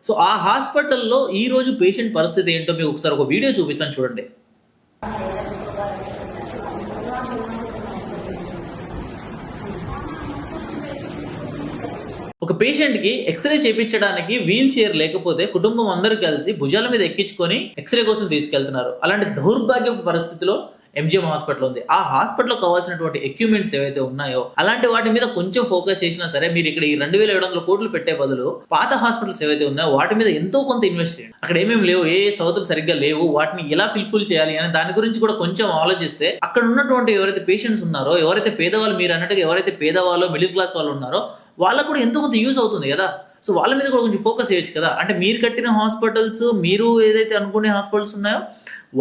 So ఆ హాస్పిటల్‌లో ఈ రోజు పేషెంట్ పరిస్థితి ఏంటో మీకు ఒకసారి ఒక వీడియో చూపిస్తాను చూడండి. ఒక పేషెంట్‌కి ఎక్స్‌రే చేపించడానికి వీల్ చైర్ లేకపోతే కుటుంబం అందరూ కలిసి భుజాల మీద ఎక్కించుకొని ఎక్స్‌రే కోసం తీసుకెళ్తున్నారు. అలాంటి దౌర్భాగ్యపు పరిస్థితిలో ఎంజీఎం హాస్పిటల్ ఉంది. ఆ హాస్పిటల్‌లో కావాల్సినటువంటి ఎక్విప్‌మెంట్స్ ఏవైతే ఉన్నాయో అలాంటి వాటి మీద కొంచెం ఫోకస్ చేసినా సరే మీరు ఇక్కడ ఈ 2,700 కోట్లు పెట్టే బదులు పాత హాస్పిటల్స్ ఏవైతే ఉన్నాయో వాటి మీద ఎంతో కొంత ఇన్వెస్ట్ చేయండి. అక్కడ ఏమేమి లేవు, ఏ సవతులు సరిగ్గా లేవు, వాటిని ఎలా ఫుల్ఫిల్ చేయాలి అనే దాని గురించి కూడా కొంచెం ఆలోచిస్తే అక్కడ ఉన్నటువంటి ఎవరైతే పేషెంట్స్ ఉన్నారో, ఎవరైతే పేదవాళ్ళు, మీరు అన్నట్టుగా ఎవరైతే పేదవాళ్ళు మిడిల్ క్లాస్ వాళ్ళు ఉన్నారో వాళ్ళకు కూడా ఎంతో కొంత యూజ్ అవుతుంది కదా. సో వాళ్ళ మీద కూడా కొంచెం ఫోకస్ చేయొచ్చు కదా. అంటే మీరు కట్టిన హాస్పిటల్స్, మీరు ఏదైతే అనుకునే హాస్పిటల్స్ ఉన్నాయో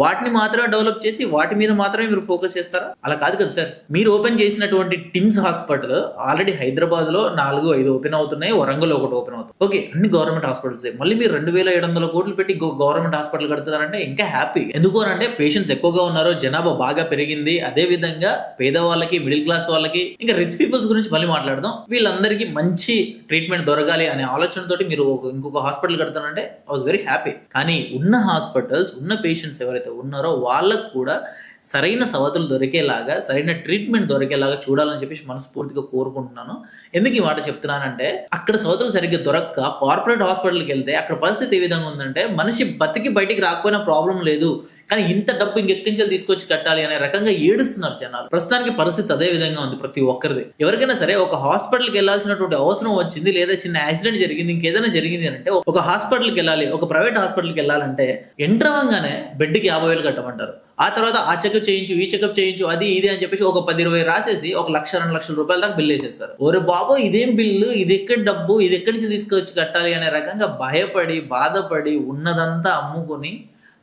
వాటిని మాత్రమే డెవలప్ చేసి వాటి మీద మాత్రమే మీరు ఫోకస్ చేస్తారా? అలా కాదు కదా సార్. మీరు ఓపెన్ చేసినటువంటి టిమ్స్ హాస్పిటల్ ఆల్రెడీ హైదరాబాద్ లో 4-5 ఓపెన్ అవుతున్నాయి, వరంగల్ ఒకటి ఓపెన్ అవుతుంది. ఓకే, అన్ని గవర్నమెంట్ హాస్పిటల్స్. మళ్ళీ మీరు 2,700 కోట్లు పెట్టి గవర్నమెంట్ హాస్పిటల్ కడుతున్నారంటే ఇంకా హ్యాపీ. ఎందుకు అంటే పేషెంట్స్ ఎక్కువగా ఉన్నారు, జనాభా బాగా పెరిగింది. అదే విధంగా పేదవాళ్ళకి, మిడిల్ క్లాస్ వాళ్ళకి, ఇంకా రిచ్ పీపుల్స్ గురించి మళ్ళీ మాట్లాడదాం. వీళ్ళందరికీ మంచి ట్రీట్మెంట్ దొరకాలి అనే ఆలోచనతోటి మీరు ఇంకొక హాస్పిటల్ కడతానంటే ఐ వాజ్ వెరీ హ్యాపీ. కానీ ఉన్న హాస్పిటల్స్, ఉన్న పేషెంట్స్ ఎవరైతే ఉన్నారో వాళ్ళకు కూడా సరైన సవతులు దొరికేలాగా, సరైన ట్రీట్మెంట్ దొరికేలాగా చూడాలని చెప్పేసి మనస్ఫూర్తిగా కోరుకుంటున్నాను. ఎందుకు ఈ మాట చెప్తున్నానంటే అక్కడ సవతులు సరిగ్గా దొరక్క కార్పొరేట్ హాస్పిటల్కి వెళ్తే అక్కడ పరిస్థితి ఏ విధంగా ఉందంటే మనిషి బతికి బయటికి రాకపోయినా ప్రాబ్లం లేదు, కానీ ఇంత డబ్బు ఇంకెక్కించాలి తీసుకొచ్చి కట్టాలి అనే రకంగా ఏడుస్తున్నారు జనాలు. ప్రస్తుతానికి పరిస్థితి అదే విధంగా ఉంది ప్రతి ఒక్కరిది. ఎవరికైనా సరే ఒక హాస్పిటల్కి వెళ్ళాల్సినటువంటి అవసరం వచ్చింది, లేదా చిన్న యాక్సిడెంట్ జరిగింది, ఇంకేదైనా జరిగింది అంటే ఒక హాస్పిటల్కి వెళ్ళాలి, ఒక ప్రైవేట్ హాస్పిటల్కి వెళ్ళాలంటే ఎంటర్ అవ్వగానే బెడ్కి 50,000 కట్టమంటారు. ఆ తర్వాత ఆ చెకప్ చేయించు, ఈ చెకప్ చేయించు, అది ఇది అని చెప్పేసి ఒక 10-20 రాసేసి 1,00,000-2 లక్షల రూపాయల దాకా బిల్ వేసేస్తారు. ఓరే బాబో, ఇదేం బిల్లు, ఇది ఎక్కడ డబ్బు, ఇది ఎక్కడి నుంచి తీసుకొచ్చి కట్టాలి అనే రకంగా భయపడి, బాధపడి, ఉన్నదంతా అమ్ముకొని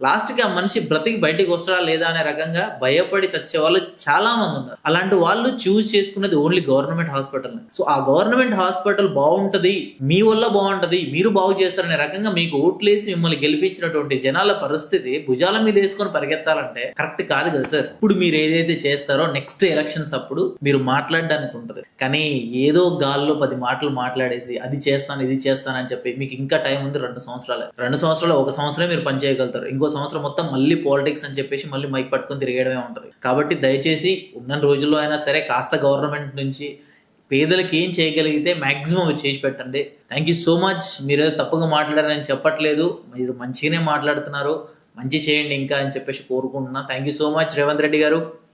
లాస్ట్కి ఆ మనిషి బ్రతికి బయటికి వస్తాడా లేదా అనే రకంగా భయపడి చచ్చే వాళ్ళు చాలా మంది ఉన్నారు. అలాంటి వాళ్ళు చూస్ చేసుకునేది ఓన్లీ గవర్నమెంట్ హాస్పిటల్. సో ఆ గవర్నమెంట్ హాస్పిటల్ బాగుంటది, మీ వల్ల బాగుంటది, మీరు బాగు చేస్తారనే రకంగా మీకు ఓట్లేసి మిమ్మల్ని గెలిపించినటువంటి జనాల పరిస్థితి భుజాల మీద వేసుకొని పరిగెత్తాలంటే కరెక్ట్ కాదు కదా సార్. ఇప్పుడు మీరు ఏదైతే చేస్తారో నెక్స్ట్ ఎలక్షన్స్ అప్పుడు మీరు మాట్లాడడానికి ఉంటది. కానీ ఏదో గాల్లో 10 మాటలు మాట్లాడేసి అది చేస్తాను, ఇది చేస్తాను అని చెప్పి మీకు ఇంకా టైం ఉంది. 2 సంవత్సరాలు, 1 సంవత్సరమే మీరు పని చేయగలుగుతారు. ఇంకో సంవత్సరం మొత్తం మళ్ళీ పాలిటిక్స్ అని చెప్పేసి మళ్ళీ మైక్ పట్టుకొని తిరిగేయడమే ఉంటుంది. కాబట్టి దయచేసి ఉన్న రోజుల్లో అయినా సరే కాస్త గవర్నమెంట్ నుంచి పేదలకు ఏం చేయగలిగితే మాక్సిమం చేసి పెట్టండి. Thank you so much. మీరు తప్పుగా మాట్లాడారని చెప్పట్లేదు, మీరు మంచిగానే మాట్లాడుతున్నారు. మంచి చేయండి ఇంకా అని చెప్పేసి కోరుకుంటున్నా. Thank you so much Revanth Reddy గారు.